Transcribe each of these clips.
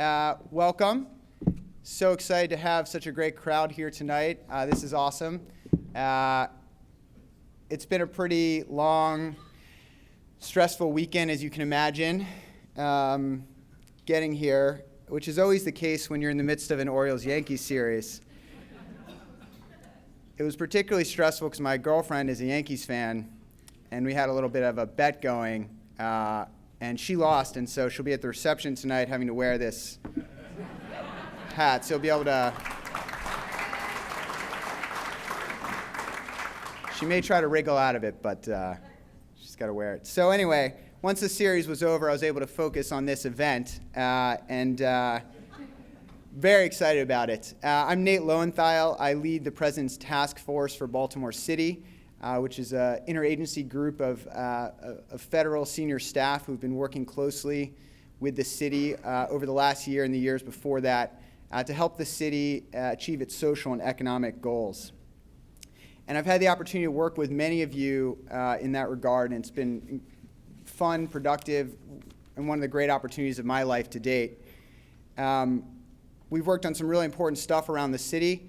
Welcome. So excited to have such a great crowd here tonight. This is awesome. It's been a pretty long, stressful weekend, as you can imagine, getting here, which is always the case when you're in the midst of an Orioles-Yankees series. It was particularly stressful because my girlfriend is a Yankees fan, and we had a little bit of a bet going, and she lost, and so she'll be at the reception tonight having to wear this hat, so you'll be able to. She may try to wriggle out of it, but she's got to wear it. So anyway, once the series was over, I was able to focus on this event, and very excited about it. I'm Nate Lowenthal. I lead the President's Task Force for Baltimore City, which is an interagency group of federal senior staff who've been working closely with the city over the last year and the years before that to help the city achieve its social and economic goals. And I've had the opportunity to work with many of you in that regard, and it's been fun, productive, and one of the great opportunities of my life to date. We've worked on some really important stuff around the city.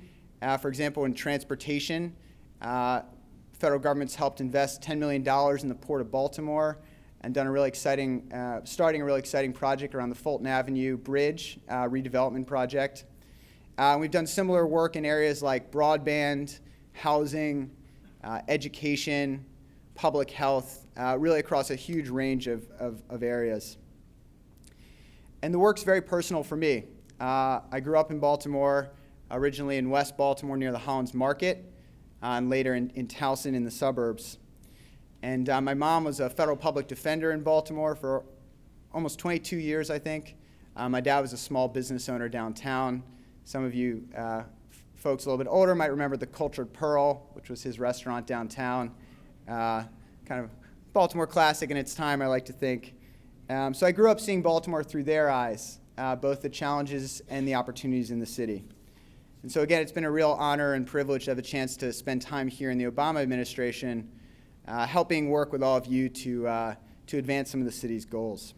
For example, in transportation, federal government's helped invest $10 million in the Port of Baltimore and done a really exciting, starting a really exciting project around the Fulton Avenue Bridge redevelopment project. We've done similar work in areas like broadband, housing, education, public health, really across a huge range of areas. And the work's very personal for me. I grew up in Baltimore, originally in West Baltimore near the Hollins Market, and later in Towson in the suburbs. And my mom was a federal public defender in Baltimore for almost 22 years, I think. My dad was a small business owner downtown. Some of you folks a little bit older might remember the Cultured Pearl, which was his restaurant downtown. Kind of Baltimore classic in its time, I like to think. So I grew up seeing Baltimore through their eyes, both the challenges and the opportunities in the city. And so again, it's been a real honor and privilege to have a chance to spend time here in the Obama administration, helping work with all of you to advance some of the city's goals.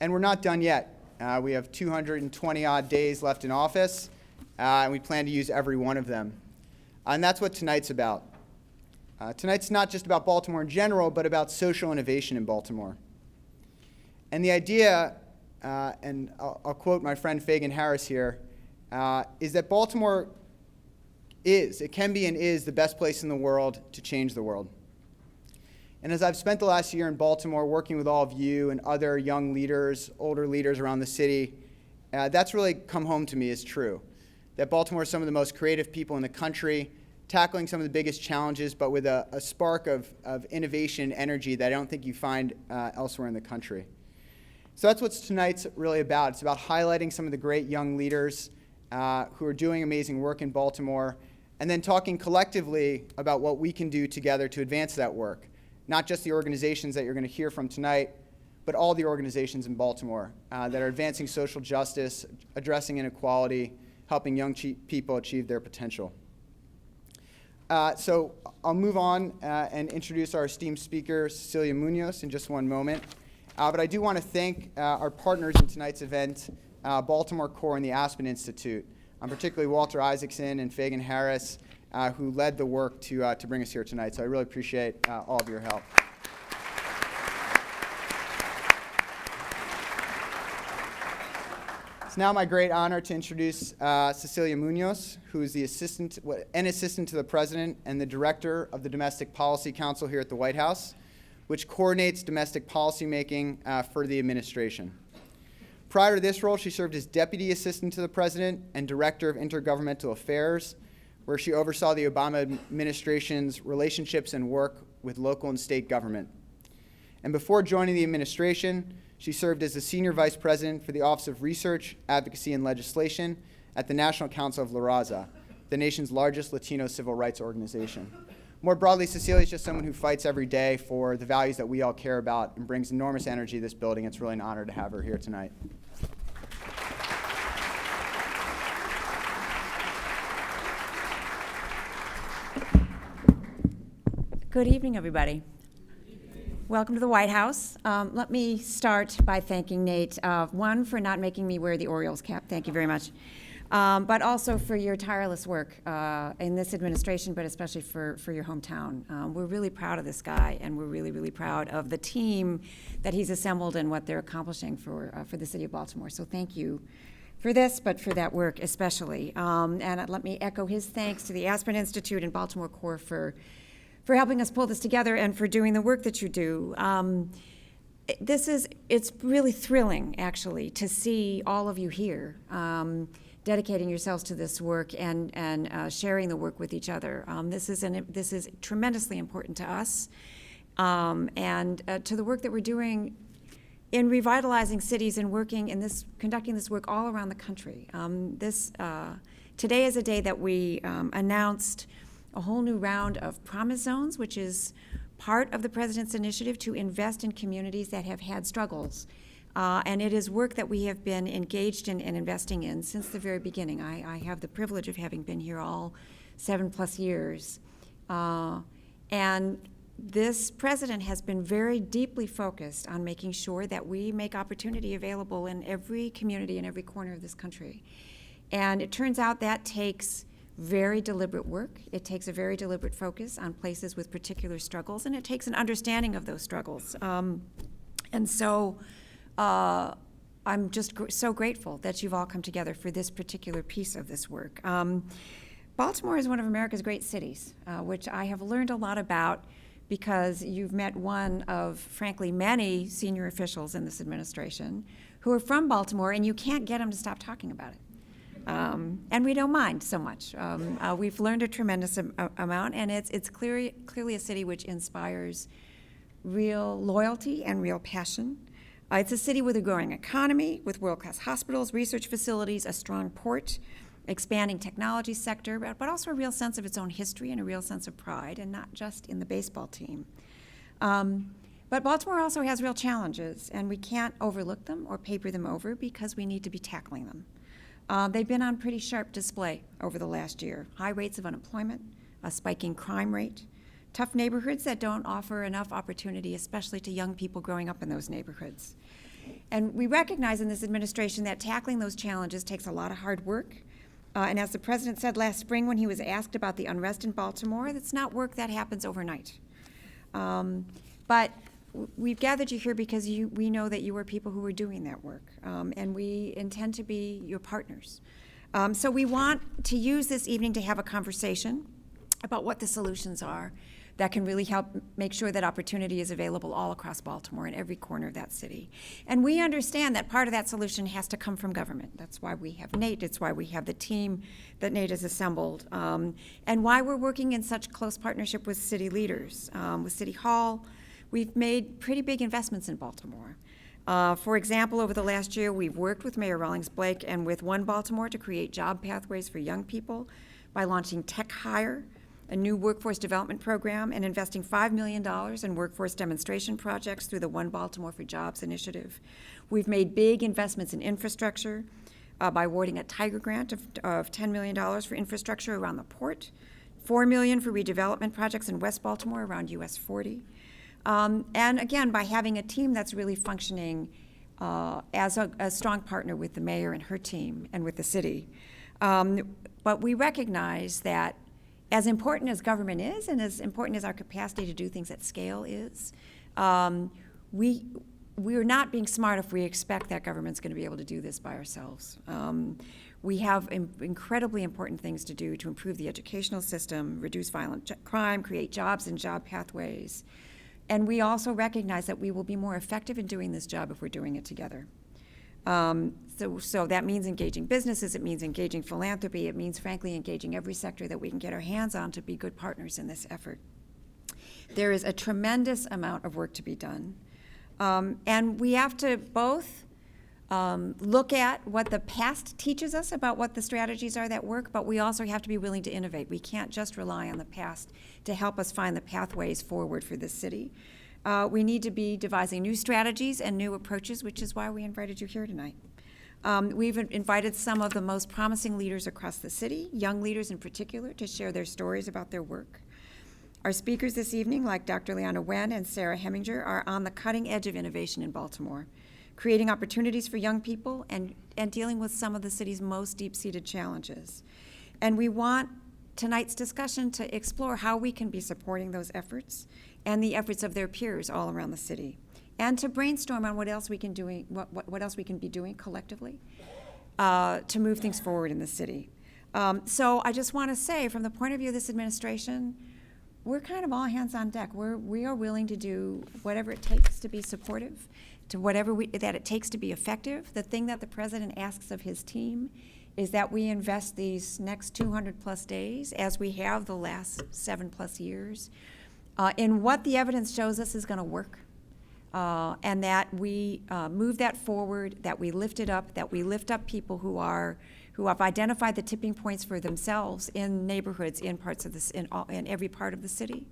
And we're not done yet. We have 220 odd days left in office, and we plan to use every one of them. And that's what tonight's about. Tonight's not just about Baltimore in general, but about social innovation in Baltimore. And the idea, and I'll quote my friend Fagan Harris here, is that Baltimore it can be and is the best place in the world to change the world. And as I've spent the last year in Baltimore working with all of you and other young leaders, older leaders around the city, that's really come home to me as true. That Baltimore is some of the most creative people in the country, tackling some of the biggest challenges, but with a spark of innovation and energy that I don't think you find elsewhere in the country. So that's what tonight's really about. It's about highlighting some of the great young leaders who are doing amazing work in Baltimore, and then talking collectively about what we can do together to advance that work. Not just the organizations that you're going to hear from tonight, but all the organizations in Baltimore that are advancing social justice, addressing inequality, helping young people achieve their potential. So I'll move on and introduce our esteemed speaker, Cecilia Munoz, in just one moment. But I do want to thank our partners in tonight's event, Baltimore Core and the Aspen Institute, particularly Walter Isaacson and Fagan Harris, who led the work to bring us here tonight. So I really appreciate all of your help. It's now my great honor to introduce Cecilia Munoz, who is an assistant to the President and the Director of the Domestic Policy Council here at the White House, which coordinates domestic policymaking for the administration. Prior to this role, she served as Deputy Assistant to the President and Director of Intergovernmental Affairs, where she oversaw the Obama administration's relationships and work with local and state government. And before joining the administration, she served as the Senior Vice President for the Office of Research, Advocacy, and Legislation at the National Council of La Raza, the nation's largest Latino civil rights organization. More broadly, Cecilia is just someone who fights every day for the values that we all care about and brings enormous energy to this building. It's really an honor to have her here tonight. Good evening, everybody. Welcome to the White House. Let me start by thanking Nate, one, for not making me wear the Orioles cap. Thank you very much. But also for your tireless work in this administration, but especially for your hometown. We're really proud of this guy, and we're really, really proud of the team that he's assembled and what they're accomplishing for the city of Baltimore. So thank you for this, but for that work especially. And let me echo his thanks to the Aspen Institute and Baltimore Core for helping us pull this together and for doing the work that you do. It's really thrilling, actually, to see all of you here dedicating yourselves to this work and sharing the work with each other. This is tremendously important to us and to the work that we're doing in revitalizing cities and conducting this work all around the country. Today is a day that we announced a whole new round of Promise Zones, which is part of the President's initiative to invest in communities that have had struggles. And it is work that we have been engaged in and investing in since the very beginning. I have the privilege of having been here all 7+ years. And this president has been very deeply focused on making sure that we make opportunity available in every community in every corner of this country. And it turns out that takes very deliberate work. It takes a very deliberate focus on places with particular struggles, and it takes an understanding of those struggles. And so I'm just so grateful that you've all come together for this particular piece of this work. Baltimore is one of America's great cities, which I have learned a lot about because you've met one of, frankly, many senior officials in this administration who are from Baltimore, and you can't get them to stop talking about it. And we don't mind so much. We've learned a tremendous amount, and it's clearly a city which inspires real loyalty and real passion. It's a city with a growing economy, with world-class hospitals, research facilities, a strong port, expanding technology sector, but also a real sense of its own history and a real sense of pride, and not just in the baseball team. But Baltimore also has real challenges, and we can't overlook them or paper them over because we need to be tackling them. They've been on pretty sharp display over the last year. High rates of unemployment, a spiking crime rate, tough neighborhoods that don't offer enough opportunity, especially to young people growing up in those neighborhoods. And we recognize in this administration that tackling those challenges takes a lot of hard work. And as the president said last spring when he was asked about the unrest in Baltimore, that's not work that happens overnight. But we've gathered you here because we know that you are people who are doing that work, and we intend to be your partners. So we want to use this evening to have a conversation about what the solutions are that can really help make sure that opportunity is available all across Baltimore in every corner of that city. And we understand that part of that solution has to come from government. That's why we have Nate. It's why we have the team that Nate has assembled, and why we're working in such close partnership with city leaders, with City Hall. We've made pretty big investments in Baltimore. For example, over the last year, we've worked with Mayor Rawlings Blake and with One Baltimore to create job pathways for young people by launching Tech Hire, a new workforce development program, and investing $5 million in workforce demonstration projects through the One Baltimore for Jobs initiative. We've made big investments in infrastructure by awarding a Tiger grant of $10 million for infrastructure around the port, $4 million for redevelopment projects in West Baltimore around US 40. And again, by having a team that's really functioning as a strong partner with the mayor and her team and with the city. But we recognize that as important as government is and as important as our capacity to do things at scale is, we're not being smart if we expect that government's going to be able to do this by ourselves. We have incredibly important things to do to improve the educational system, reduce violent crime, create jobs and job pathways. And we also recognize that we will be more effective in doing this job if we're doing it together. So that means engaging businesses, it means engaging philanthropy, it means, frankly, engaging every sector that we can get our hands on to be good partners in this effort. There is a tremendous amount of work to be done. And we have to both look at what the past teaches us about what the strategies are that work, but we also have to be willing to innovate. We can't just rely on the past to help us find the pathways forward for this city. We need to be devising new strategies and new approaches, which is why we invited you here tonight. We've invited some of the most promising leaders across the city, young leaders in particular, to share their stories about their work. Our speakers this evening, like Dr. Leanna Wen and Sarah Heminger, are on the cutting edge of innovation in Baltimore, creating opportunities for young people and dealing with some of the city's most deep-seated challenges. And we want tonight's discussion to explore how we can be supporting those efforts and the efforts of their peers all around the city, and to brainstorm on what else we can what else we can be doing collectively to move things forward in the city. So I just want to say, from the point of view of this administration, we're kind of all hands on deck. We are willing to do whatever it takes to be supportive, to whatever that it takes to be effective. The thing that the president asks of his team is that we invest these next 200 plus days, as we have the last 7+ years, in what the evidence shows us is going to work, and that we move that forward, that we lift it up, that we lift up people who have identified the tipping points for themselves in neighborhoods, in parts of this, in every part of the city,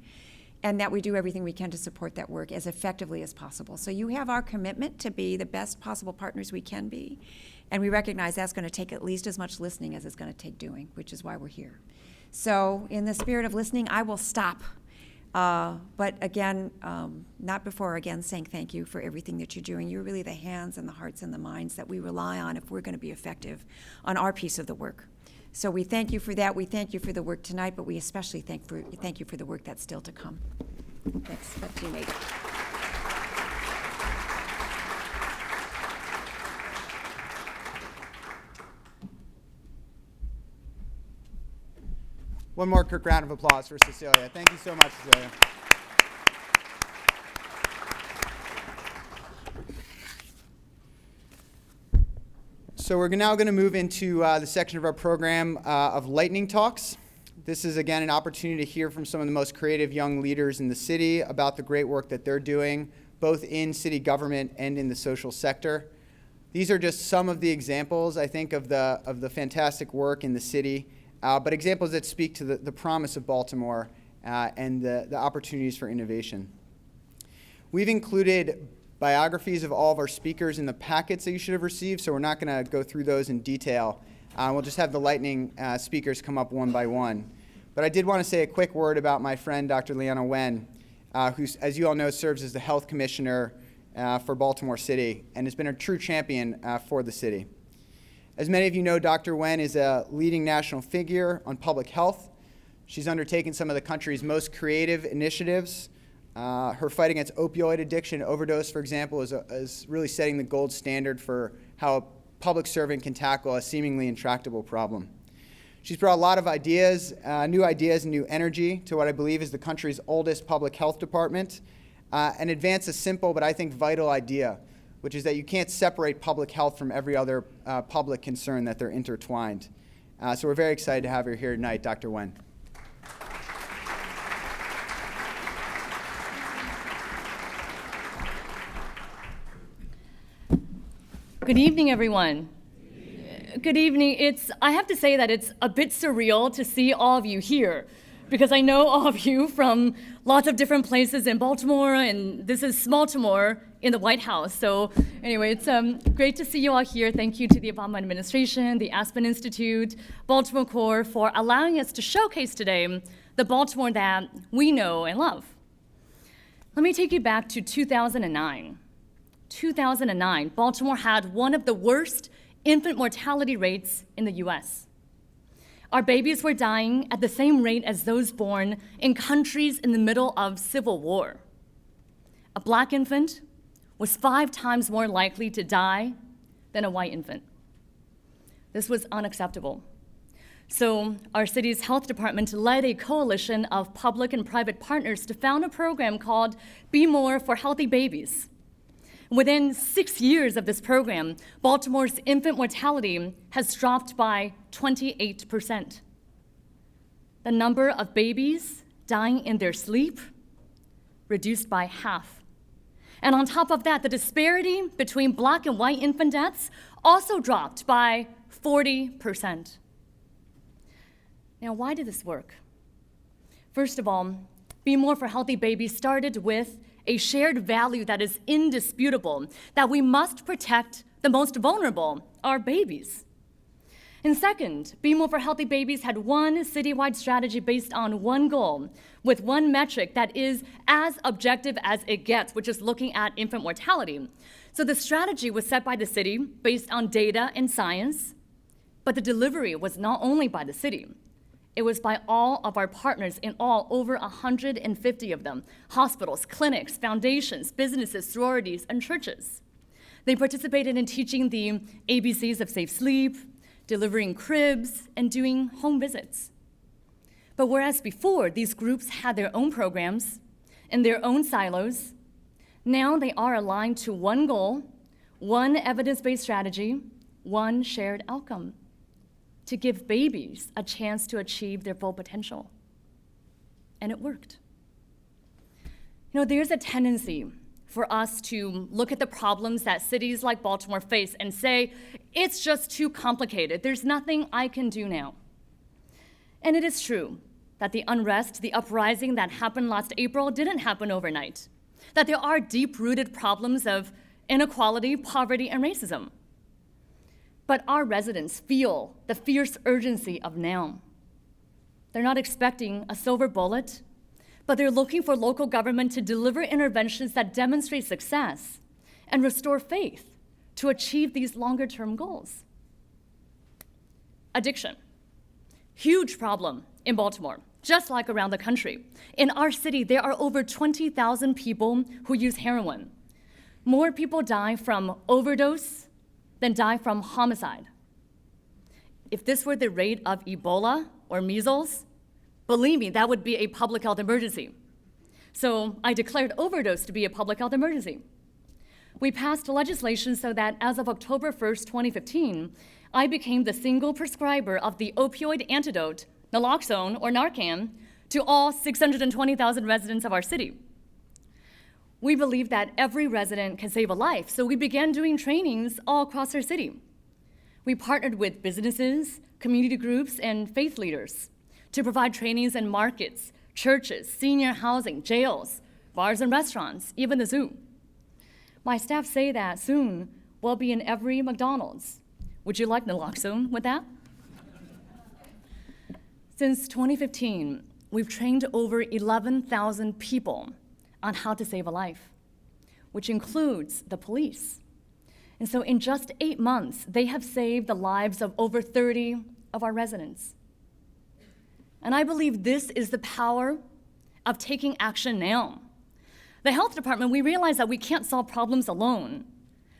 and that we do everything we can to support that work as effectively as possible. So you have our commitment to be the best possible partners we can be, and we recognize that's going to take at least as much listening as it's going to take doing, which is why we're here. So in the spirit of listening, I will stop. But again, not before again saying thank you for everything that you're doing. You're really the hands and the hearts and the minds that we rely on if we're going to be effective on our piece of the work. So we thank you for that. We thank you for the work tonight, but we especially thank you for the work that's still to come. Thanks. Back to you, Nate. One more quick round of applause for Cecilia. Thank you so much, Cecilia. So we're now going to move into the section of our program of lightning talks. This is, again, an opportunity to hear from some of the most creative young leaders in the city about the great work that they're doing, both in city government and in the social sector. These are just some of the examples, I think, of the fantastic work in the city, but examples that speak to the promise of Baltimore and the opportunities for innovation. We've included biographies of all of our speakers in the packets that you should have received, so we're not going to go through those in detail. We'll just have the lightning speakers come up one by one. But I did want to say a quick word about my friend, Dr. Leanna Wen, who, as you all know, serves as the health commissioner for Baltimore City and has been a true champion for the city. As many of you know, Dr. Wen is a leading national figure on public health. She's undertaken some of the country's most creative initiatives. Her fight against opioid addiction and overdose, for example, is really setting the gold standard for how a public servant can tackle a seemingly intractable problem. She's brought a lot of ideas, new and new energy to what I believe is the country's oldest public health department, and advanced a simple but I think vital idea, which is that you can't separate public health from every other public concern, that they're intertwined. So we're very excited to have her here tonight, Dr. Wen. Good evening, everyone. Good evening. I have to say that it's a bit surreal to see all of you here, because I know all of you from lots of different places in Baltimore, and this is Smaltimore in the White House. So anyway, it's great to see you all here. Thank you to the Obama administration, the Aspen Institute, Baltimore Core for allowing us to showcase today the Baltimore that we know and love. Let me take you back to 2009. 2009, Baltimore had one of the worst infant mortality rates in the US. Our babies were dying at the same rate as those born in countries in the middle of civil war. A black infant was 5 times more likely to die than a white infant. This was unacceptable. So our city's health department led a coalition of public and private partners to found a program called Be More for Healthy Babies. Within 6 years of this program, Baltimore's infant mortality has dropped by 28%. The number of babies dying in their sleep reduced by half. And on top of that, the disparity between black and white infant deaths also dropped by 40%. Now, why did this work? First of all, Be More for Healthy Babies started with a shared value that is indisputable, that we must protect the most vulnerable, our babies. And second, Be More for Healthy Babies had one citywide strategy based on one goal, with one metric that is as objective as it gets, which is looking at infant mortality. So the strategy was set by the city based on data and science, but the delivery was not only by the city. It was by all of our partners in all, over 150 of them, hospitals, clinics, foundations, businesses, sororities, and churches. They participated in teaching the ABCs of safe sleep, delivering cribs, and doing home visits. But whereas before these groups had their own programs in their own silos, now they are aligned to one goal, one evidence-based strategy, one shared outcome: to give babies a chance to achieve their full potential. And it worked. You know, there's a tendency for us to look at the problems that cities like Baltimore face and say, it's just too complicated. There's nothing I can do now. And it is true that the unrest, the uprising that happened last April didn't happen overnight, that there are deep-rooted problems of inequality, poverty, and racism. But our residents feel the fierce urgency of now. They're not expecting a silver bullet, but they're looking for local government to deliver interventions that demonstrate success and restore faith to achieve these longer-term goals. Addiction, huge problem in Baltimore, just like around the country. In our city, there are over 20,000 people who use heroin. More people die from overdose than die from homicide. If this were the rate of Ebola or measles, believe me, that would be a public health emergency. So I declared overdose to be a public health emergency. We passed legislation so that as of October 1st, 2015, I became the single prescriber of the opioid antidote, naloxone or Narcan, to all 620,000 residents of our city. We believe that every resident can save a life, so we began doing trainings all across our city. We partnered with businesses, community groups, and faith leaders to provide trainings in markets, churches, senior housing, jails, bars and restaurants, even the zoo. My staff say that soon we'll be in every McDonald's. Would you like naloxone with that? Since 2015, we've trained over 11,000 people on how to save a life, which includes the police. And so in just 8 months, they have saved the lives of over 30 of our residents. And I believe this is the power of taking action now. The health department, we realize that we can't solve problems alone,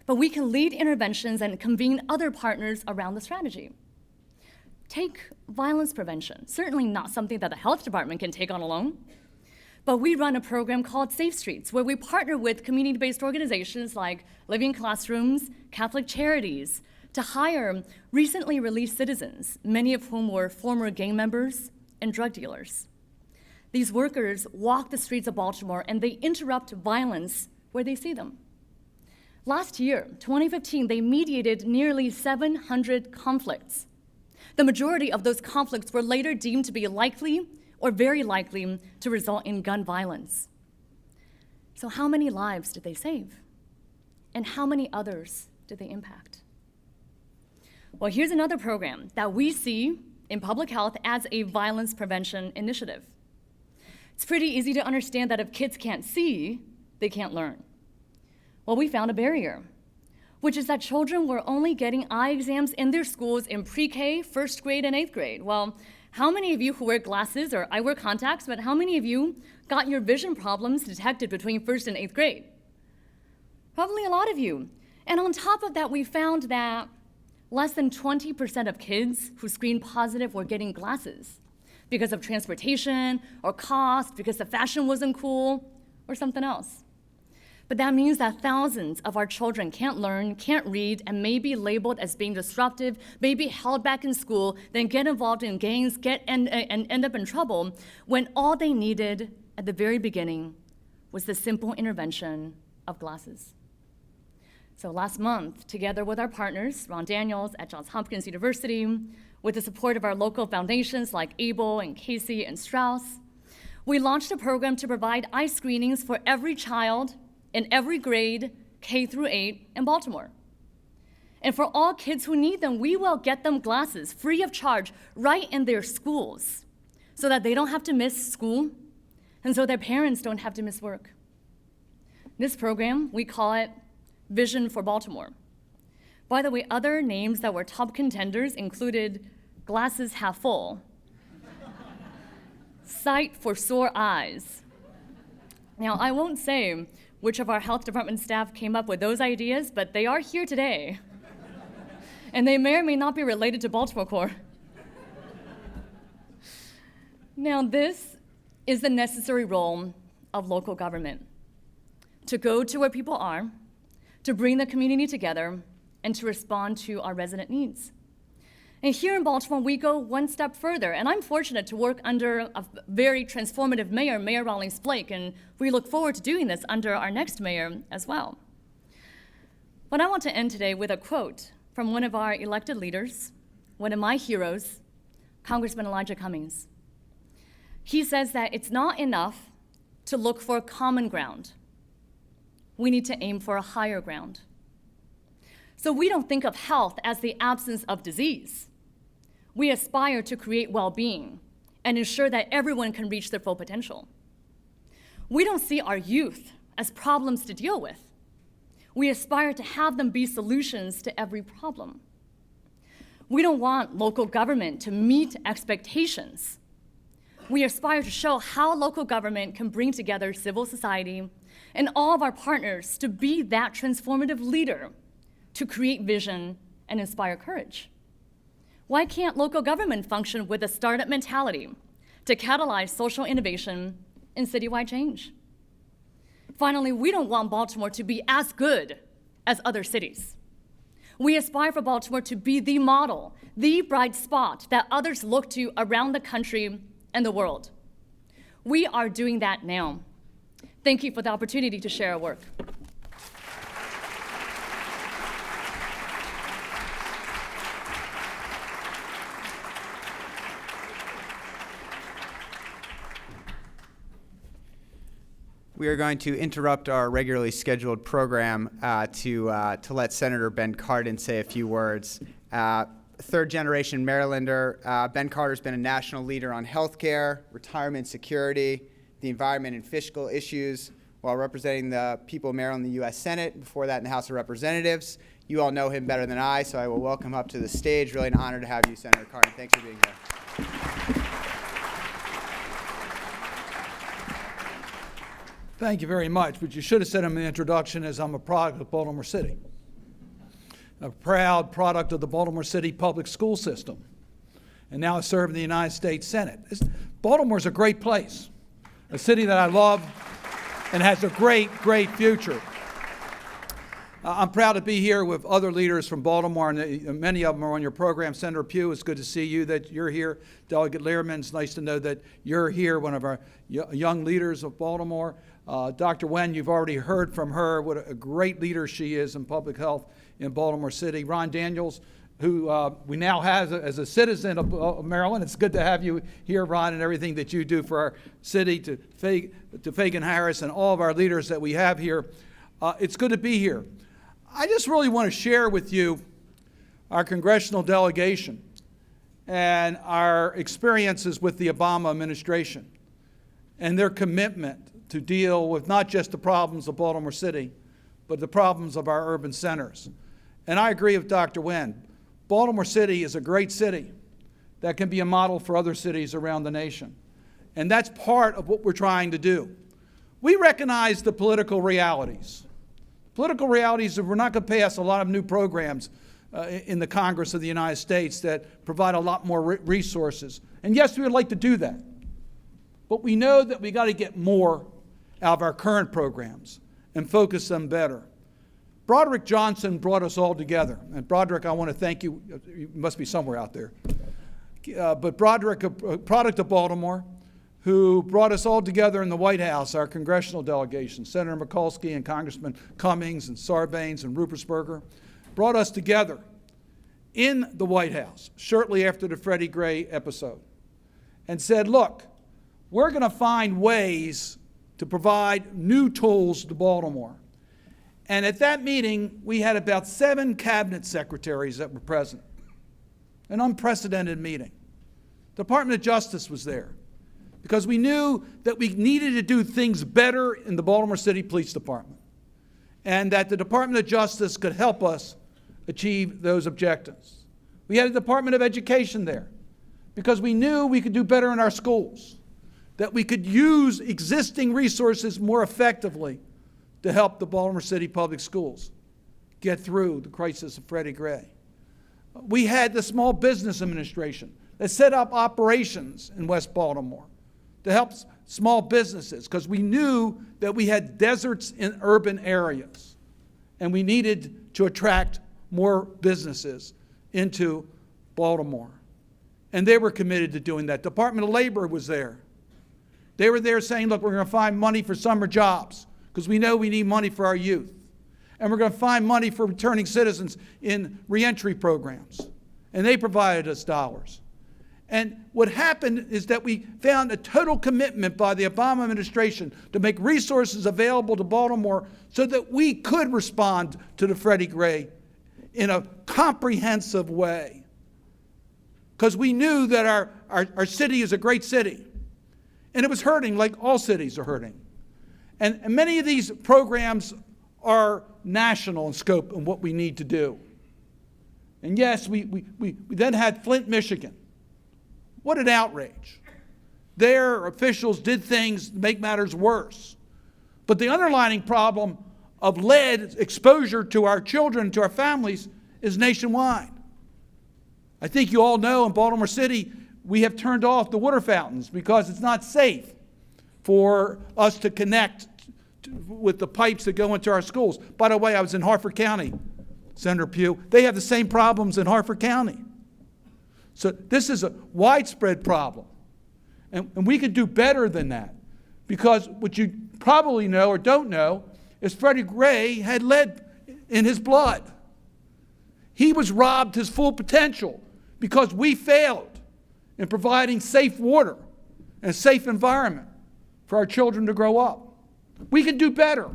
but we can lead interventions and convene other partners around the strategy. Take violence prevention, certainly not something that the health department can take on alone, but we run a program called Safe Streets, where we partner with community-based organizations like Living Classrooms, Catholic Charities, to hire recently released citizens, many of whom were former gang members and drug dealers. These workers walk the streets of Baltimore and they interrupt violence where they see them. Last year, 2015, they mediated nearly 700 conflicts. The majority of those conflicts were later deemed to be likely or very likely to result in gun violence. So how many lives did they save? And how many others did they impact? Well, here's another program that we see in public health as a violence prevention initiative. It's pretty easy to understand that if kids can't see, they can't learn. Well, we found a barrier, which is that children were only getting eye exams in their schools in pre-K, first grade, and 8th grade. Well, how many of you who wear glasses or eyewear contacts, but how many of you got your vision problems detected between 1st and 8th grade? Probably a lot of you. And on top of that, we found that less than 20% of kids who screened positive were getting glasses because of transportation or cost, because the fashion wasn't cool, or something else. But that means that thousands of our children can't learn, can't read, and may be labeled as being disruptive, may be held back in school, then get involved in gangs, and end up in trouble, when all they needed at the very beginning was the simple intervention of glasses. So last month, together with our partners, Ron Daniels at Johns Hopkins University, with the support of our local foundations like ABLE and Casey and Strauss, we launched a program to provide eye screenings for every child in every grade, K through 8, in Baltimore. And for all kids who need them, we will get them glasses free of charge right in their schools so that they don't have to miss school and so their parents don't have to miss work. This program, we call it Vision for Baltimore. By the way, other names that were top contenders included Glasses Half Full, Sight for Sore Eyes. Now, I won't say which of our health department staff came up with those ideas, but they are here today. And they may or may not be related to Baltimore Core. Now, this is the necessary role of local government: to go to where people are, to bring the community together, and to respond to our resident needs. And here in Baltimore, we go one step further, and I'm fortunate to work under a very transformative mayor, Mayor Rawlings Blake, and we look forward to doing this under our next mayor as well. But I want to end today with a quote from one of our elected leaders, one of my heroes, Congressman Elijah Cummings. He says that it's not enough to look for common ground. We need to aim for a higher ground. So we don't think of health as the absence of disease. We aspire to create well-being and ensure that everyone can reach their full potential. We don't see our youth as problems to deal with. We aspire to have them be solutions to every problem. We don't want local government to meet expectations. We aspire to show how local government can bring together civil society and all of our partners to be that transformative leader to create vision and inspire courage. Why can't local government function with a startup mentality to catalyze social innovation and citywide change? Finally, we don't want Baltimore to be as good as other cities. We aspire for Baltimore to be the model, the bright spot that others look to around the country and the world. We are doing that now. Thank you for the opportunity to share our work. We are going to interrupt our regularly scheduled program to let Senator Ben Cardin say a few words. Third-generation Marylander, Ben Carter's been a national leader on healthcare, retirement security, the environment and fiscal issues while representing the people of Maryland in the U.S. Senate, before that in the House of Representatives. You all know him better than I, so I will welcome him up to the stage. Really an honor to have you, Senator Cardin. Thanks for being here. Thank you very much, but you should have said in the introduction is I'm a product of Baltimore City, a proud product of the Baltimore City public school system, and now I serve in the United States Senate. Baltimore's a great place, a city that I love and has a great, great future. I'm proud to be here with other leaders from Baltimore, and many of them are on your program. Senator Pugh, it's good to see you, that you're here. Delegate Lehrman, it's nice to know that you're here, one of our young leaders of Baltimore. Dr. Wen, you've already heard from her, what a great leader she is in public health in Baltimore City. Ron Daniels, who we now have as a citizen of Maryland. It's good to have you here, Ron, and everything that you do for our city, to Fagan Harris and all of our leaders that we have here. It's good to be here. I just really want to share with you our congressional delegation and our experiences with the Obama administration and their commitment to deal with not just the problems of Baltimore City, but the problems of our urban centers. And I agree with Dr. Wen. Baltimore City is a great city that can be a model for other cities around the nation. And that's part of what we're trying to do. We recognize the political realities. Political realities that we're not going to pass a lot of new programs in the Congress of the United States that provide a lot more resources. And yes, we would like to do that. But we know that we got to get more out of our current programs and focus them better. Broderick Johnson brought us all together. And Broderick, I want to thank you. You must be somewhere out there. But Broderick, a product of Baltimore, who brought us all together in the White House, our congressional delegation, Senator Mikulski and Congressman Cummings and Sarbanes and Ruppersberger, brought us together in the White House shortly after the Freddie Gray episode and said, look, we're going to find ways to provide new tools to Baltimore. And at that meeting, we had about 7 cabinet secretaries that were present. An unprecedented meeting. The Department of Justice was there because we knew that we needed to do things better in the Baltimore City Police Department and that the Department of Justice could help us achieve those objectives. We had a Department of Education there because we knew we could do better in our schools, that we could use existing resources more effectively to help the Baltimore City Public Schools get through the crisis of Freddie Gray. We had the Small Business Administration that set up operations in West Baltimore to help small businesses because we knew that we had deserts in urban areas and we needed to attract more businesses into Baltimore. And they were committed to doing that. Department of Labor was there. They were there saying, look, we're going to find money for summer jobs because we know we need money for our youth. And we're going to find money for returning citizens in reentry programs. And they provided us dollars. And what happened is that we found a total commitment by the Obama administration to make resources available to Baltimore so that we could respond to the Freddie Gray in a comprehensive way. Because we knew that our city is a great city. And it was hurting like all cities are hurting. And many of these programs are national in scope and what we need to do. And yes, we then had Flint, Michigan. What an outrage. Their officials did things to make matters worse. But the underlying problem of lead exposure to our children, to our families, is nationwide. I think you all know in Baltimore City, we have turned off the water fountains because it's not safe for us to connect with the pipes that go into our schools. By the way, I was in Harford County, Senator Pugh. They have the same problems in Harford County. So this is a widespread problem. And we can do better than that. Because what you probably know or don't know is Freddie Gray had lead in his blood. He was robbed his full potential because we failed in providing safe water and a safe environment for our children to grow up. We can do better.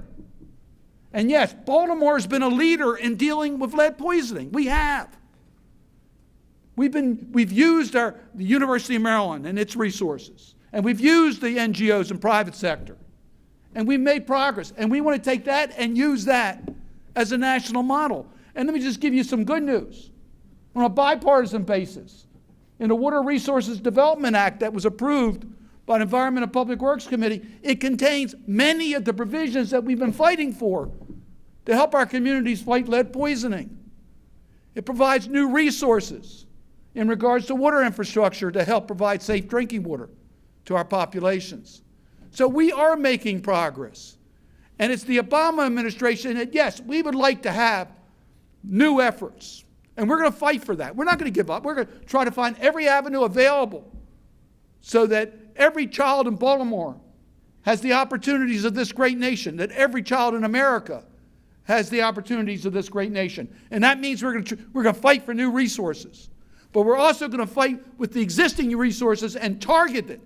And yes, Baltimore has been a leader in dealing with lead poisoning. We have. We've used the University of Maryland and its resources, and we've used the NGOs and private sector, and we've made progress, and we want to take that and use that as a national model. And let me just give you some good news. On a bipartisan basis, in the Water Resources Development Act that was approved by the Environment and Public Works Committee, it contains many of the provisions that we've been fighting for to help our communities fight lead poisoning. It provides new resources in regards to water infrastructure to help provide safe drinking water to our populations. So we are making progress. And it's the Obama administration that, yes, we would like to have new efforts. And we're going to fight for that. We're not going to give up. We're going to try to find every avenue available so that every child in Baltimore has the opportunities of this great nation, that every child in America has the opportunities of this great nation. And that means we're going to fight for new resources. But we're also going to fight with the existing resources and target it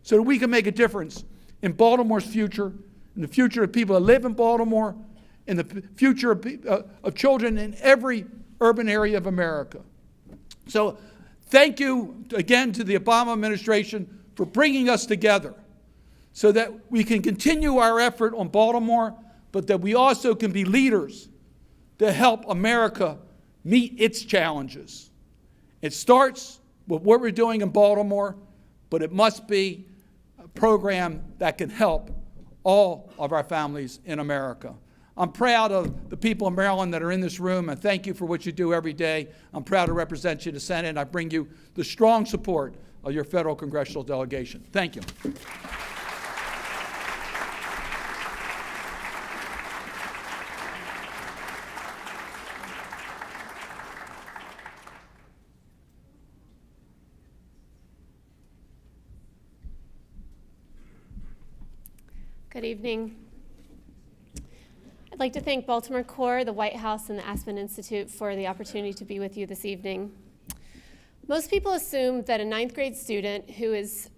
so that we can make a difference in Baltimore's future, in the future of people that live in Baltimore, in the future of children in every urban area of America. So thank you again to the Obama administration for bringing us together so that we can continue our effort on Baltimore, but that we also can be leaders to help America meet its challenges. It starts with what we're doing in Baltimore, but it must be a program that can help all of our families in America. I'm proud of the people in Maryland that are in this room, and thank you for what you do every day. I'm proud to represent you in the Senate, and I bring you the strong support of your federal congressional delegation. Thank you. Good evening. I'd like to thank Baltimore Core, the White House, and the Aspen Institute for the opportunity to be with you this evening. Most people assume that a 9th grade student who has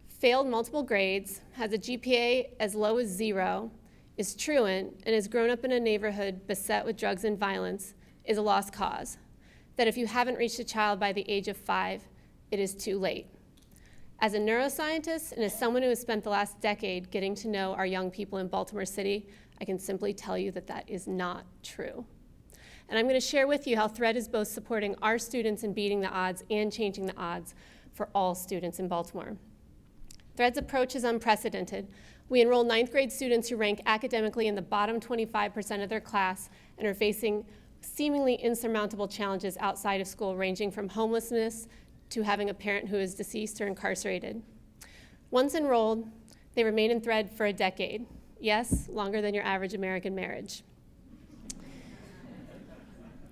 failed multiple grades, has a GPA as low as 0, is truant and has grown up in a neighborhood beset with drugs and violence is a lost cause. That if you haven't reached a child by the age of 5, it is too late. As a neuroscientist and as someone who has spent the last decade getting to know our young people in Baltimore City, I can simply tell you that that is not true. And I'm going to share with you how THREAD is both supporting our students in beating the odds and changing the odds for all students in Baltimore. THREAD's approach is unprecedented. We enroll 9th grade students who rank academically in the bottom 25% of their class and are facing seemingly insurmountable challenges outside of school, ranging from homelessness to having a parent who is deceased or incarcerated. Once enrolled, they remain in THREAD for a decade. Yes, longer than your average American marriage.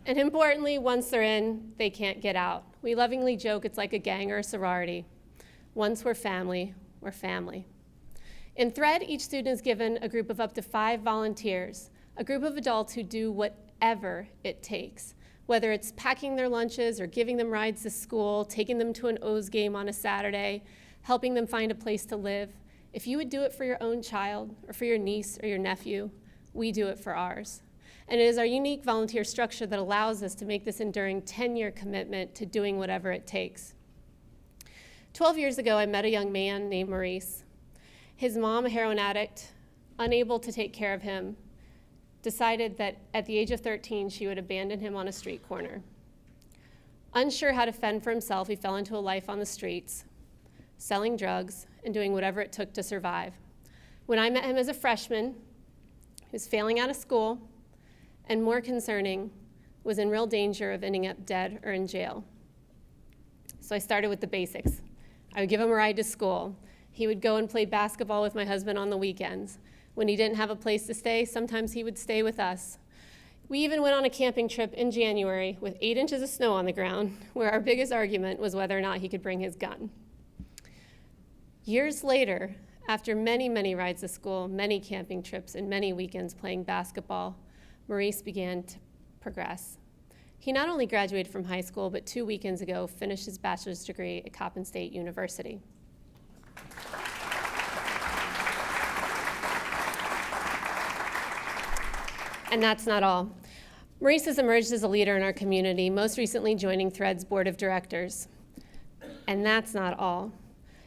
And importantly, once they're in, they can't get out. We lovingly joke it's like a gang or a sorority. Once we're family, we're family. In THREAD, each student is given a group of up to 5 volunteers, a group of adults who do whatever it takes, whether it's packing their lunches or giving them rides to school, taking them to an O's game on a Saturday, helping them find a place to live. If you would do it for your own child or for your niece or your nephew, we do it for ours. And it is our unique volunteer structure that allows us to make this enduring 10-year commitment to doing whatever it takes. 12 years ago, I met a young man named Maurice. His mom, a heroin addict, unable to take care of him, decided that at the age of 13, she would abandon him on a street corner. Unsure how to fend for himself, he fell into a life on the streets, selling drugs and doing whatever it took to survive. When I met him as a freshman, he was failing out of school, and more concerning, was in real danger of ending up dead or in jail. So I started with the basics. I would give him a ride to school. He would go and play basketball with my husband on the weekends. When he didn't have a place to stay, sometimes he would stay with us. We even went on a camping trip in January with 8 inches of snow on the ground, where our biggest argument was whether or not he could bring his gun. Years later, after many, many rides to school, many camping trips, and many weekends playing basketball, Maurice began to progress. He not only graduated from high school, but 2 weekends ago finished his bachelor's degree at Coppin State University. And that's not all. Maurice has emerged as a leader in our community, most recently joining THREAD's board of directors. And that's not all.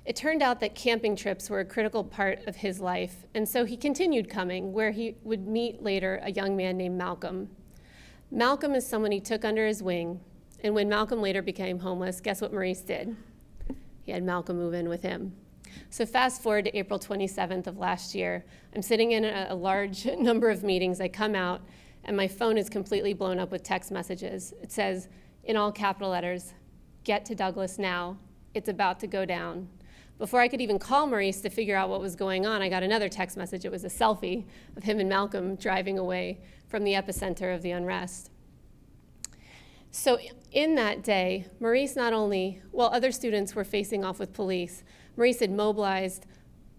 It turned out that camping trips were a critical part of his life, and so he continued coming, where he would meet later a young man named Malcolm. Malcolm is someone he took under his wing, and when Malcolm later became homeless, guess what Maurice did? He had Malcolm move in with him. So fast forward to April 27th of last year. I'm sitting in a large number of meetings. I come out, and my phone is completely blown up with text messages. It says, in all capital letters, "Get to Douglas now. It's about to go down." Before I could even call Maurice to figure out what was going on, I got another text message. It was a selfie of him and Malcolm driving away from the epicenter of the unrest. So in that day, Maurice not only, while other students were facing off with police, Maurice had mobilized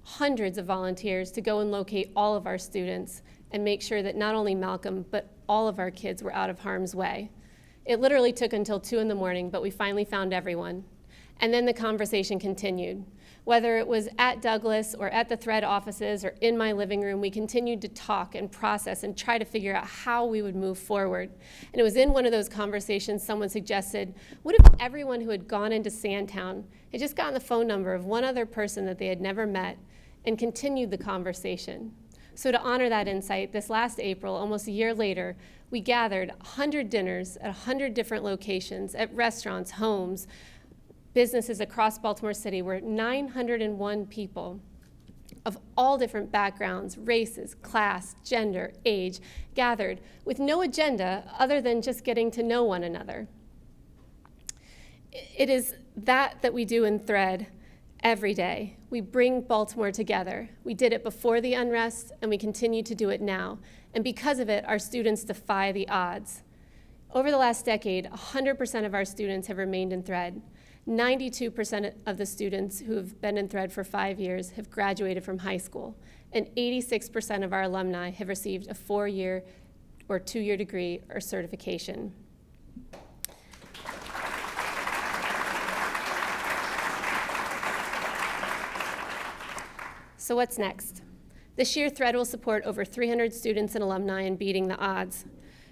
hundreds of volunteers to go and locate all of our students and make sure that not only Malcolm, but all of our kids were out of harm's way. It literally took until 2 in the morning, but we finally found everyone. And then the conversation continued. Whether it was at Douglas or at the THREAD offices or in my living room, we continued to talk and process and try to figure out how we would move forward. And it was in one of those conversations someone suggested, what if everyone who had gone into Sandtown had just gotten the phone number of one other person that they had never met and continued the conversation? So to honor that insight, this last April, almost a year later, we gathered 100 dinners at 100 different locations, at restaurants, homes, businesses across Baltimore City, where 901 people of all different backgrounds, races, class, gender, age, gathered with no agenda other than just getting to know one another. It is that we do in THREAD every day. We bring Baltimore together. We did it before the unrest, and we continue to do it now. And because of it, our students defy the odds. Over the last decade, 100% of our students have remained in THREAD. 92% of the students who have been in THREAD for 5 years have graduated from high school, and 86% of our alumni have received a 4-year or 2-year degree or certification. So what's next? This year, Thread will support over 300 students and alumni in beating the odds.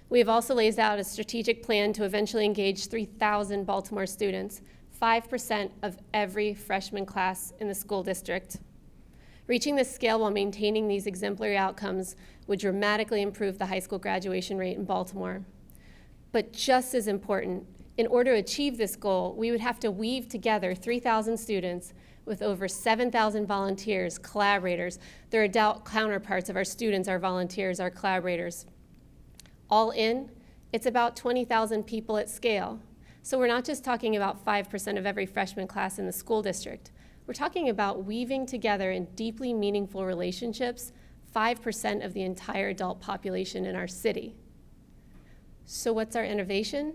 We have also laid out a strategic plan to eventually engage 3,000 Baltimore students, 5% of every freshman class in the school district. Reaching this scale while maintaining these exemplary outcomes would dramatically improve the high school graduation rate in Baltimore. But just as important, in order to achieve this goal, we would have to weave together 3,000 students with over 7,000 volunteers, collaborators. Their adult counterparts of our students, our volunteers, our collaborators. All in, it's about 20,000 people at scale. So we're not just talking about 5% of every freshman class in the school district. We're talking about weaving together in deeply meaningful relationships 5% of the entire adult population in our city. So what's our innovation?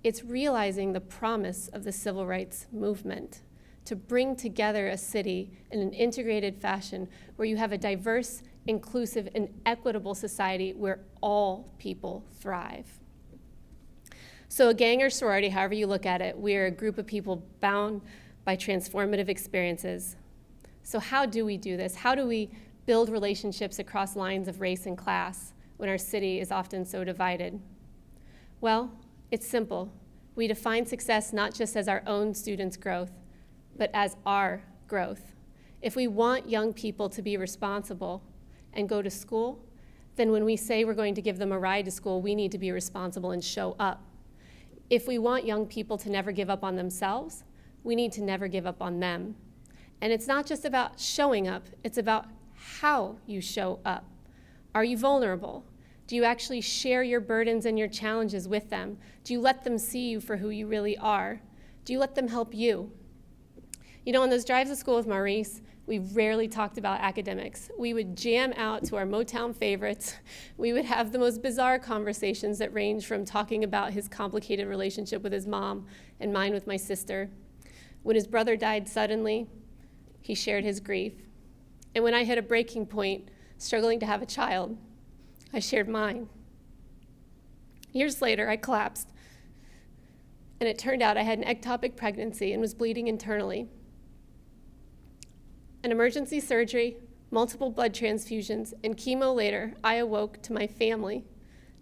It's realizing the promise of the civil rights movement to bring together a city in an integrated fashion where you have a diverse, inclusive, and equitable society where all people thrive. So a gang or sorority, however you look at it, we are a group of people bound by transformative experiences. So how do we do this? How do we build relationships across lines of race and class when our city is often so divided? Well, it's simple. We define success not just as our own students' growth, but as our growth. If we want young people to be responsible and go to school, then when we say we're going to give them a ride to school, we need to be responsible and show up. If we want young people to never give up on themselves, we need to never give up on them. And it's not just about showing up, it's about how you show up. Are you vulnerable? Do you actually share your burdens and your challenges with them? Do you let them see you for who you really are? Do you let them help you? You know, on those drives to school with Maurice, we rarely talked about academics. We would jam out to our Motown favorites. We would have the most bizarre conversations that range from talking about his complicated relationship with his mom and mine with my sister. When his brother died suddenly, he shared his grief. And when I hit a breaking point, struggling to have a child, I shared mine. Years later, I collapsed, and it turned out I had an ectopic pregnancy and was bleeding internally. An emergency surgery, multiple blood transfusions, and chemo later, I awoke to my family,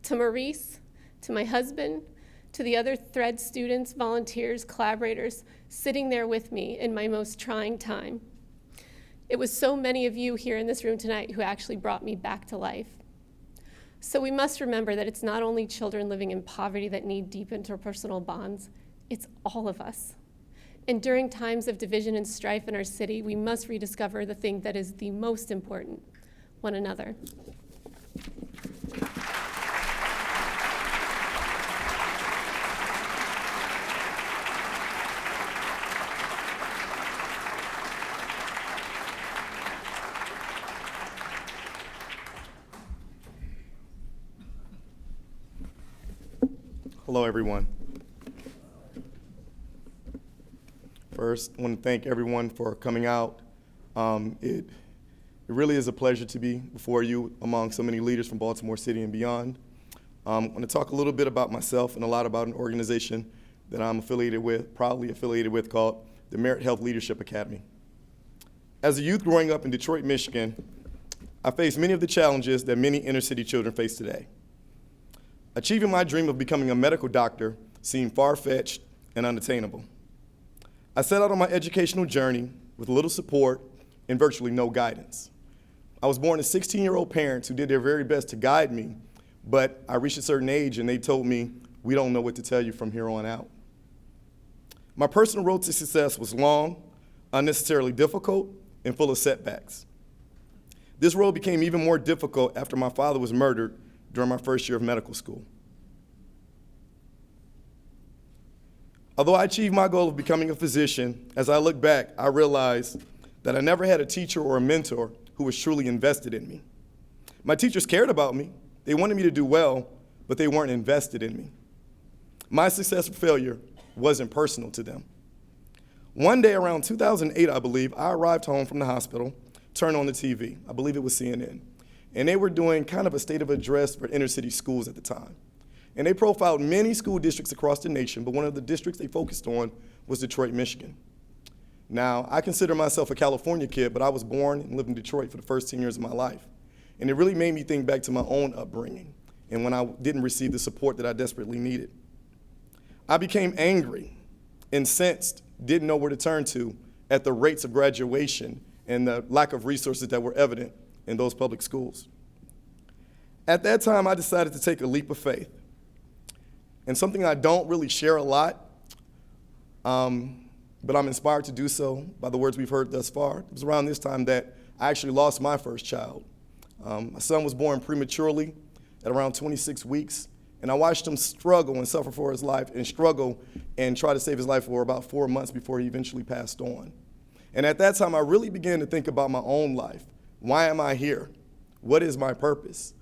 to Maurice, to my husband, to the other Thread students, volunteers, collaborators, sitting there with me in my most trying time. It was so many of you here in this room tonight who actually brought me back to life. So we must remember that it's not only children living in poverty that need deep interpersonal bonds, it's all of us. And during times of division and strife in our city, we must rediscover the thing that is the most important, one another. Hello, everyone. First, I want to thank everyone for coming out. It really is a pleasure to be before you among so many leaders from Baltimore City and beyond. I'm going to talk a little bit about myself and a lot about an organization that I'm proudly affiliated with, called the Merit Health Leadership Academy. As a youth growing up in Detroit, Michigan, I faced many of the challenges that many inner city children face today. Achieving my dream of becoming a medical doctor seemed far-fetched and unattainable. I set out on my educational journey with little support and virtually no guidance. I was born to 16-year-old parents who did their very best to guide me, but I reached a certain age and they told me, "We don't know what to tell you from here on out." My personal road to success was long, unnecessarily difficult, and full of setbacks. This road became even more difficult after my father was murdered during my first year of medical school. Although I achieved my goal of becoming a physician, as I look back, I realized that I never had a teacher or a mentor who was truly invested in me. My teachers cared about me. They wanted me to do well, but they weren't invested in me. My success or failure wasn't personal to them. One day around 2008, I believe, I arrived home from the hospital, turned on the TV. I believe it was CNN. And they were doing kind of a state of address for inner city schools at the time. And they profiled many school districts across the nation, but one of the districts they focused on was Detroit, Michigan. Now, I consider myself a California kid, but I was born and lived in Detroit for the first 10 years of my life. And it really made me think back to my own upbringing and when I didn't receive the support that I desperately needed. I became angry, incensed, didn't know where to turn to at the rates of graduation and the lack of resources that were evident in those public schools. At that time, I decided to take a leap of faith. And something I don't really share a lot, but I'm inspired to do so by the words we've heard thus far. It was around this time that I actually lost my first child. My son was born prematurely at around 26 weeks, and I watched him struggle and suffer for his life and struggle and try to save his life for about 4 months before he eventually passed on. And at that time, I really began to think about my own life. Why am I here? What is my purpose?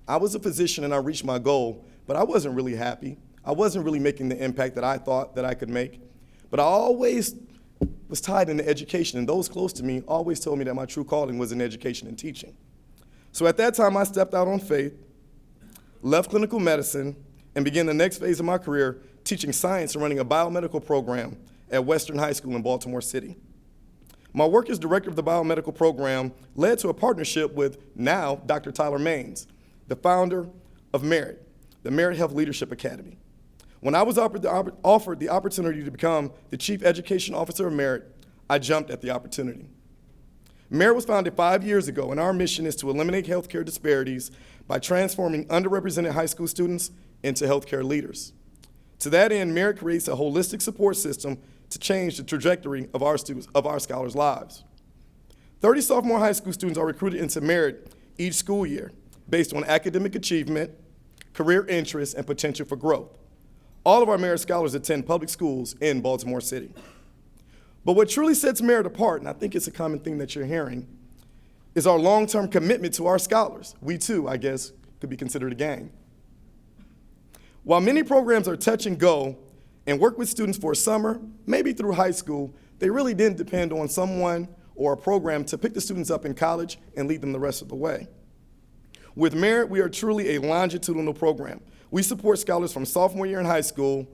I was a physician and I reached my goal, but I wasn't really happy. I wasn't really making the impact that I thought that I could make. But I always was tied into education, and those close to me always told me that my true calling was in education and teaching. So at that time, I stepped out on faith, left clinical medicine, and began the next phase of my career teaching science and running a biomedical program at Western High School in Baltimore City. My work as director of the biomedical program led to a partnership with now Dr. Tyler Maines, the founder of Merit, the Merit Health Leadership Academy. When I was offered the opportunity to become the Chief Education Officer of Merit, I jumped at the opportunity. Merit was founded 5 years ago, and our mission is to eliminate healthcare disparities by transforming underrepresented high school students into healthcare leaders. To that end, Merit creates a holistic support system to change the trajectory of our scholars' lives. 30 sophomore high school students are recruited into Merit each school year based on academic achievement, career interests, and potential for growth. All of our Merit scholars attend public schools in Baltimore City. But what truly sets Merit apart, and I think it's a common thing that you're hearing, is our long-term commitment to our scholars. We too, I guess, could be considered a gang. While many programs are touch and go and work with students for a summer, maybe through high school, they really didn't depend on someone or a program to pick the students up in college and lead them the rest of the way. With Merit, we are truly a longitudinal program. We support scholars from sophomore year in high school,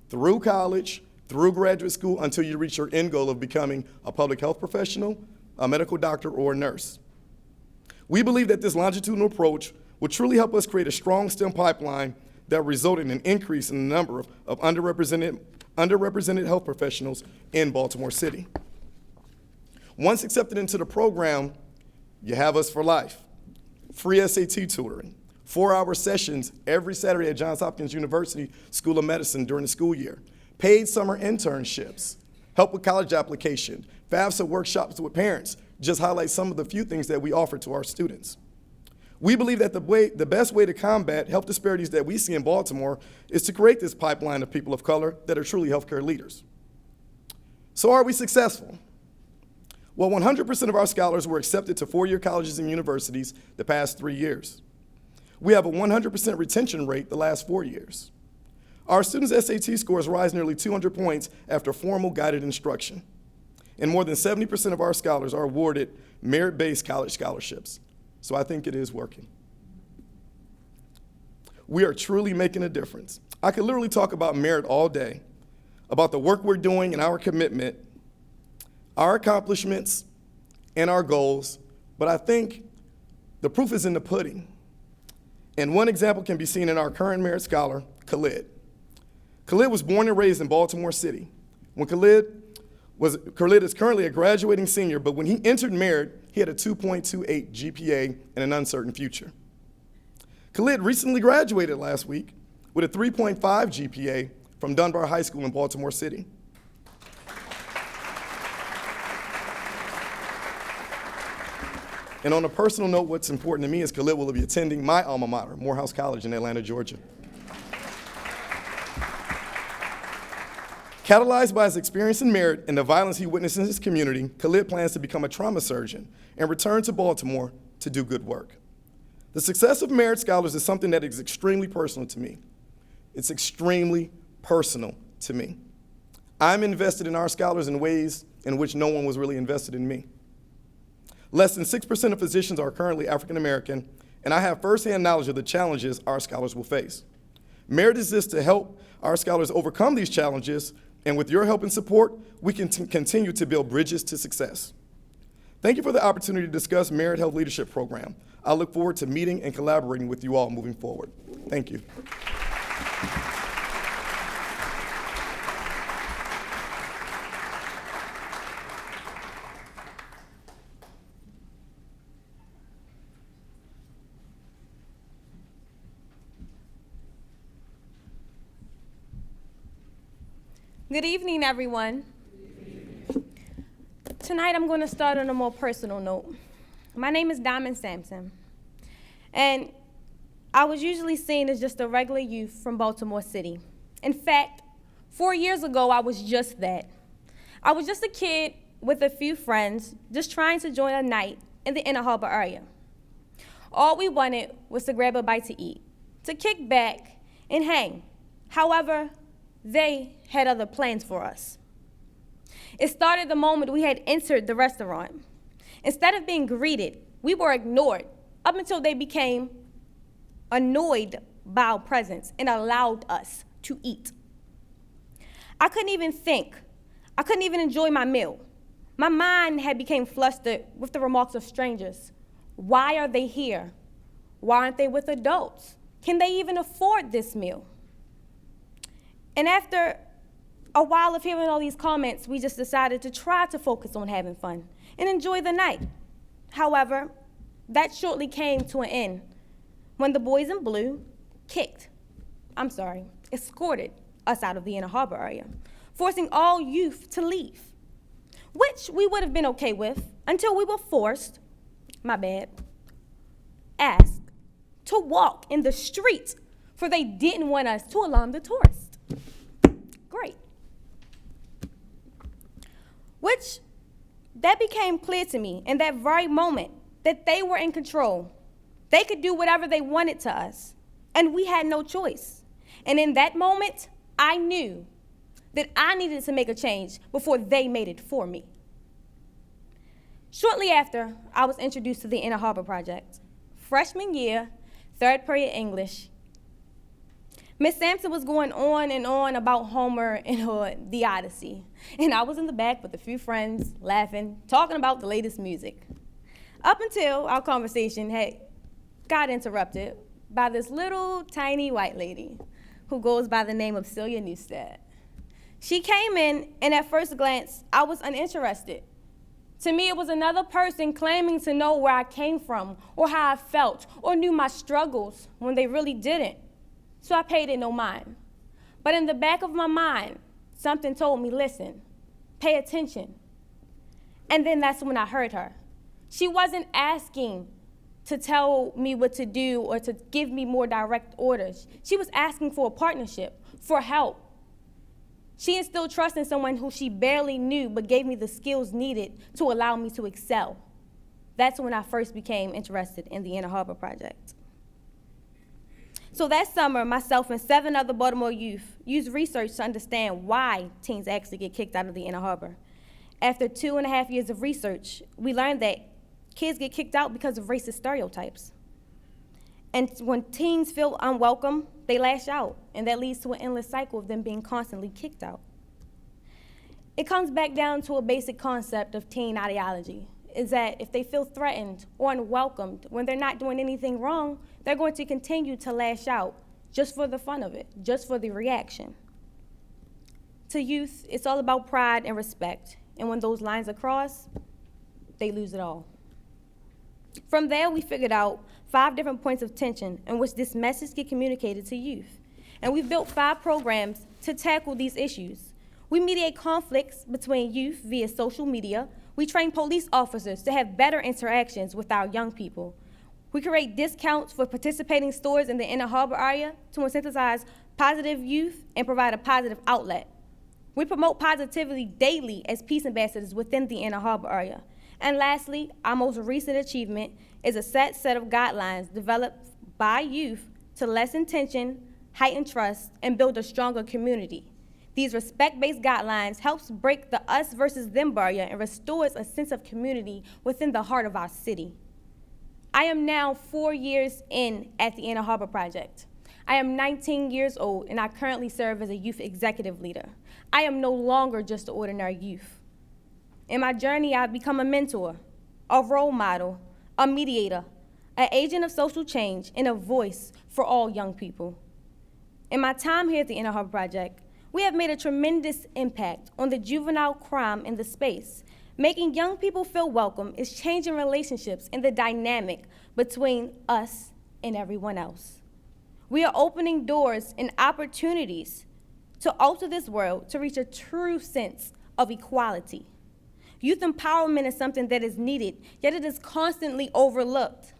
through college, through graduate school, until you reach your end goal of becoming a public health professional, a medical doctor, or a nurse. We believe that this longitudinal approach will truly help us create a strong STEM pipeline that will result in an increase in the number of underrepresented health professionals in Baltimore City. Once accepted into the program, you have us for life. Free SAT tutoring, 4-hour sessions every Saturday at Johns Hopkins University School of Medicine during the school year, paid summer internships, help with college application, FAFSA workshops with parents, just highlight some of the few things that we offer to our students. We believe that the best way to combat health disparities that we see in Baltimore is to create this pipeline of people of color that are truly healthcare leaders. So are we successful? Well, 100% of our scholars were accepted to 4-year colleges and universities the past 3 years. We have a 100% retention rate the last 4 years. Our students' SAT scores rise nearly 200 points after formal guided instruction. And more than 70% of our scholars are awarded merit-based college scholarships. So I think it is working. We are truly making a difference. I could literally talk about Merit all day, about the work we're doing and our commitment, our accomplishments, and our goals, but I think the proof is in the pudding. And one example can be seen in our current Merit scholar, Khalid. Khalid was born and raised in Baltimore City. Khalid is currently a graduating senior, but when he entered Merit, he had a 2.28 GPA and an uncertain future. Khalid recently graduated last week with a 3.5 GPA from Dunbar High School in Baltimore City. And on a personal note, what's important to me is Khalid will be attending my alma mater, Morehouse College in Atlanta, Georgia. Catalyzed by his experience in Merit and the violence he witnessed in his community, Khalid plans to become a trauma surgeon and return to Baltimore to do good work. The success of Merit scholars is something that is extremely personal to me. It's extremely personal to me. I'm invested in our scholars in ways in which no one was really invested in me. Less than 6% of physicians are currently African American, and I have firsthand knowledge of the challenges our scholars will face. Merit exists to help our scholars overcome these challenges And with your help and support, we can continue to build bridges to success. Thank you for the opportunity to discuss Merit Health Leadership Program. I look forward to meeting and collaborating with you all moving forward. Thank you. Good evening, everyone. Tonight I'm going to start on a more personal note. My name is Diamond Sampson, and I was usually seen as just a regular youth from Baltimore City. In fact, 4 years ago, I was just that. I was just a kid with a few friends just trying to join a night in the Inner Harbor area. All we wanted was to grab a bite to eat, to kick back and hang. However, they had other plans for us. It started the moment we had entered the restaurant. Instead of being greeted, we were ignored up until they became annoyed by our presence and allowed us to eat. I couldn't even think. I couldn't even enjoy my meal. My mind had become flustered with the remarks of strangers. Why are they here? Why aren't they with adults? Can they even afford this meal? And after a while of hearing all these comments, we just decided to try to focus on having fun and enjoy the night. However, that shortly came to an end when the boys in blue escorted us out of the Inner Harbor area, forcing all youth to leave, which we would have been okay with until we were asked to walk in the streets, for they didn't want us to alarm the tourists. Great. Which, that became clear to me in that very moment that they were in control. They could do whatever they wanted to us, and we had no choice. And in that moment, I knew that I needed to make a change before they made it for me. Shortly after, I was introduced to the Inner Harbor Project. Freshman year, third period English. Miss Sampson was going on and on about Homer and the Odyssey. And I was in the back with a few friends, laughing, talking about the latest music. Up until our conversation got interrupted by this little tiny white lady who goes by the name of Celia Newstead. She came in, and at first glance, I was uninterested. To me, it was another person claiming to know where I came from, or how I felt, or knew my struggles when they really didn't. So I paid it no mind. But in the back of my mind, something told me, listen, pay attention. And then that's when I heard her. She wasn't asking to tell me what to do or to give me more direct orders. She was asking for a partnership, for help. She instilled trust in someone who she barely knew, but gave me the skills needed to allow me to excel. That's when I first became interested in the Inner Harbor Project. So that summer, myself and 7 other Baltimore youth used research to understand why teens actually get kicked out of the Inner Harbor. After 2.5 years of research, we learned that kids get kicked out because of racist stereotypes. And when teens feel unwelcome, they lash out, and that leads to an endless cycle of them being constantly kicked out. It comes back down to a basic concept of teen ideology, is that if they feel threatened or unwelcomed when they're not doing anything wrong, they're going to continue to lash out just for the fun of it, just for the reaction. To youth, it's all about pride and respect, and when those lines are crossed, they lose it all. From there, we figured out 5 different points of tension in which this message get communicated to youth. And we've built 5 programs to tackle these issues. We mediate conflicts between youth via social media. We train police officers to have better interactions with our young people. We create discounts for participating stores in the Inner Harbor area to incentivize positive youth and provide a positive outlet. We promote positivity daily as peace ambassadors within the Inner Harbor area. And lastly, our most recent achievement is a set of guidelines developed by youth to lessen tension, heighten trust, and build a stronger community. These respect-based guidelines helps break the us versus them barrier and restores a sense of community within the heart of our city. I am now 4 years in at the Inner Harbor Project. I am 19 years old, and I currently serve as a youth executive leader. I am no longer just an ordinary youth. In my journey, I've become a mentor, a role model, a mediator, an agent of social change, and a voice for all young people. In my time here at the Inner Harbor Project, we have made a tremendous impact on the juvenile crime in the space. Making young people feel welcome is changing relationships and the dynamic between us and everyone else. We are opening doors and opportunities to alter this world to reach a true sense of equality. Youth empowerment is something that is needed, yet it is constantly overlooked.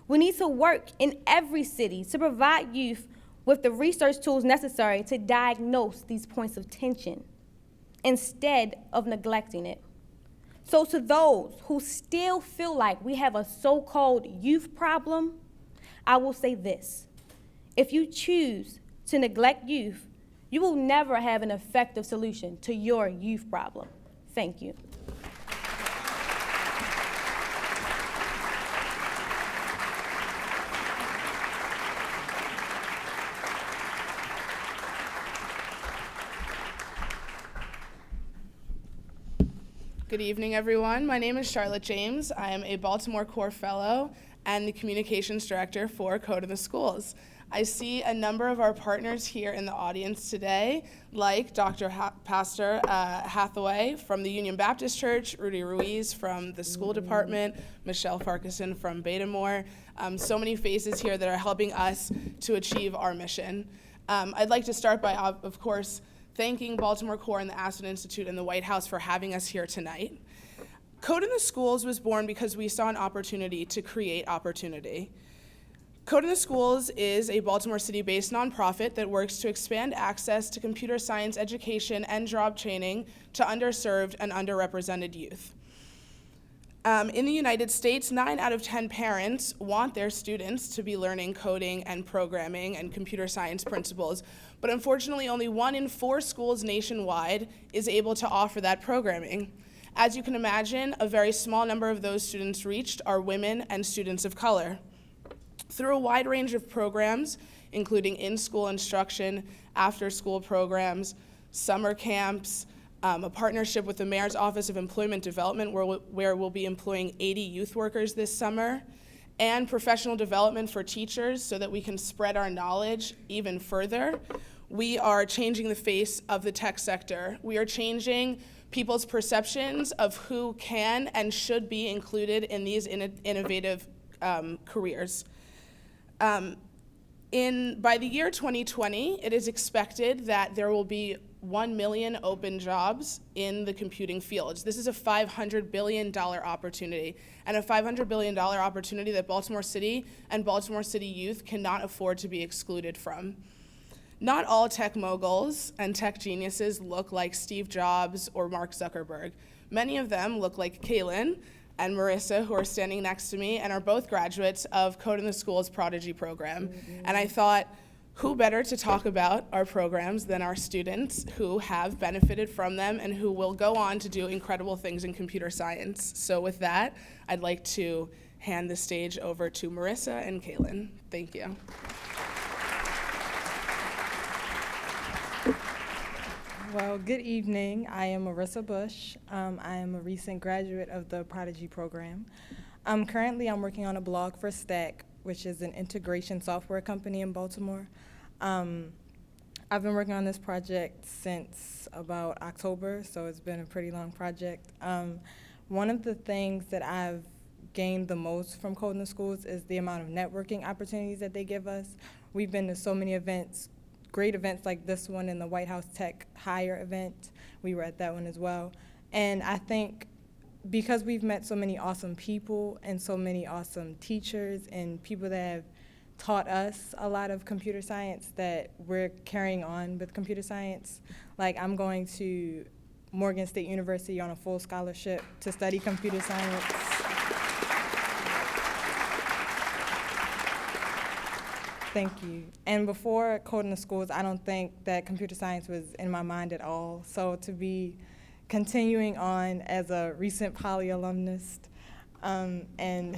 We need to work in every city to provide youth with the research tools necessary to diagnose these points of tension instead of neglecting it. So to those who still feel like we have a so-called youth problem, I will say this. If you choose to neglect youth, you will never have an effective solution to your youth problem. Thank you. Good evening, everyone. My name is Charlotte James. I am a Baltimore Core Fellow and the Communications Director for Code in the Schools. I see a number of our partners here in the audience today, like Dr. Pastor Hathaway from the Union Baptist Church, Rudy Ruiz from the school department, Michelle Farquharson from Betamore. So many faces here that are helping us to achieve our mission. I'd like to start by, of course, thanking Baltimore Core and the Aspen Institute and the White House for having us here tonight. Code in the Schools was born because we saw an opportunity to create opportunity. Code in the Schools is a Baltimore City-based nonprofit that works to expand access to computer science education and job training to underserved and underrepresented youth. In the United States, 9 out of 10 parents want their students to be learning coding and programming and computer science principles, but unfortunately only 1 in 4 schools nationwide is able to offer that programming. As you can imagine, a very small number of those students reached are women and students of color. Through a wide range of programs, including in-school instruction, after-school programs, summer camps, a partnership with the Mayor's Office of Employment Development where we'll be employing 80 youth workers this summer, and professional development for teachers so that we can spread our knowledge even further. We are changing the face of the tech sector. We are changing people's perceptions of who can and should be included in these innovative careers. By the year 2020, it is expected that there will be 1 million open jobs in the computing fields. This is a $500 billion opportunity, and a $500 billion opportunity that Baltimore City and Baltimore City youth cannot afford to be excluded from. Not all tech moguls and tech geniuses look like Steve Jobs or Mark Zuckerberg. Many of them look like Kaylin and Marissa, who are standing next to me, and are both graduates of Code in the Schools Prodigy program. And I thought, who better to talk about our programs than our students who have benefited from them and who will go on to do incredible things in computer science. So with that, I'd like to hand the stage over to Marissa and Kaylin. Thank you. Well, good evening. I am Marissa Bush. I am a recent graduate of the Prodigy program. Currently, I'm working on a blog for Stack, which is an integration software company in Baltimore. I've been working on this project since about October, so it's been a pretty long project. One of the things that I've gained the most from Code in the Schools is the amount of networking opportunities that they give us. We've been to so many events, great events like this one and the White House Tech Hire event. We were at that one as well. And I think because we've met so many awesome people and so many awesome teachers and people that have taught us a lot of computer science, that we're carrying on with computer science. Like, I'm going to Morgan State University on a full scholarship to study computer science. Thank you. And before Code in the Schools, I don't think that computer science was in my mind at all. So to be continuing on as a recent Poly alumnus and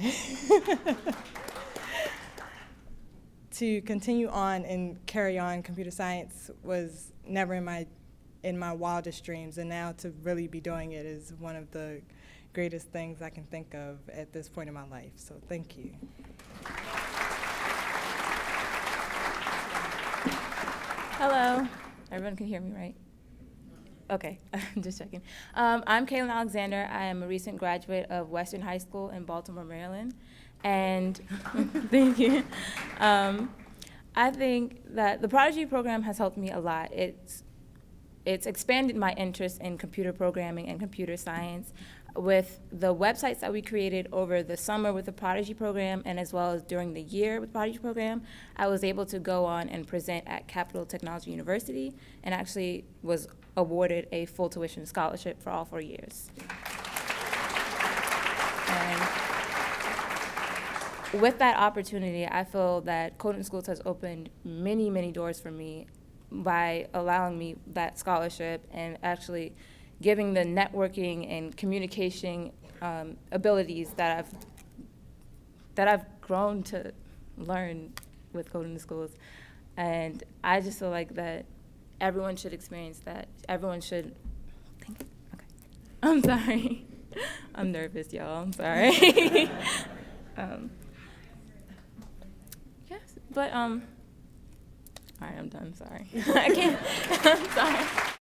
to continue on and carry on computer science was never in my wildest dreams, and now to really be doing it is one of the greatest things I can think of at this point in my life. So thank you. Hello. Everyone can hear me, right? Okay, I'm just checking. I'm Kaylin Alexander. I am a recent graduate of Western High School in Baltimore, Maryland. And thank you. I think that the Prodigy program has helped me a lot. It's expanded my interest in computer programming and computer science. With the websites that we created over the summer with the Prodigy program, and as well as during the year with the Prodigy program, I was able to go on and present at Capital Technology University, and actually was awarded a full tuition scholarship for all 4 years. And with that opportunity, I feel that Code in Schools has opened many, many doors for me by allowing me that scholarship and actually giving the networking and communication abilities that I've grown to learn with Code in the Schools. And I just feel like that everyone should experience that. Everyone should, okay. I'm sorry. I'm nervous, y'all, I'm sorry. Yes, but, all right, I'm done, sorry. I can't, I'm sorry.